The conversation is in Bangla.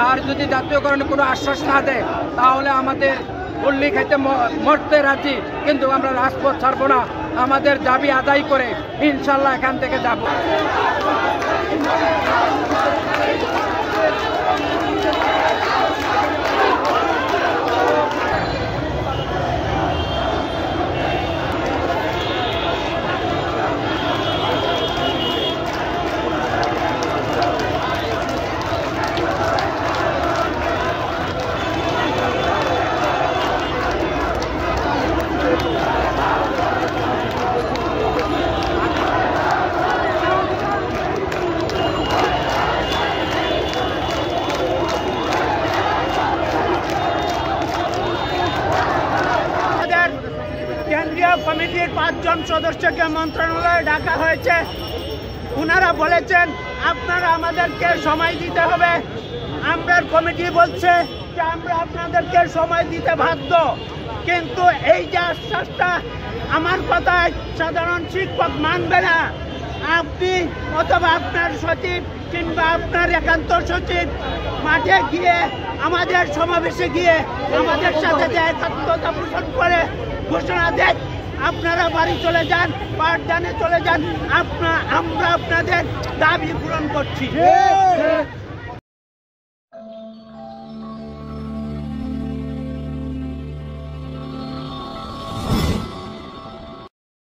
আর যদি জাতীয়করণে কোনো আশ্বাস না দেয় তাহলে আমাদের পল্লী খাইতে মরতে রাজি, কিন্তু আমরা রাজপথ ছাড়বো না। আমাদের দাবি আদায় করে ইনশাল্লাহ এখান থেকে যাব। কেন্দ্রীয় কমিটির 5 জন সদস্যকে মন্ত্রণালয়ে ডাকা হয়েছে। ওনারা বলেছেন আপনারা আমাদেরকে সময় দিতে হবে। আমরা কমিটি বলছে যে আমরা আপনাদেরকে সময় দিতে বাধ্য, কিন্তু এই যে আশ্বাসটা আমার কথায় সাধারণ শিক্ষক মানবে না। আপনি অথবা আপনার সচিব কিংবা আপনার একান্ত সচিব মাঠে গিয়ে আমাদের সমাবেশে গিয়ে আমাদের সাথে যে একাত্মতা পোষণ করে ঘোষণা দেন, আপনারা বাড়ি চলে যান, পাঠদানে চলে যান। আমরা আপনাদের দাবি পূরণ করছি।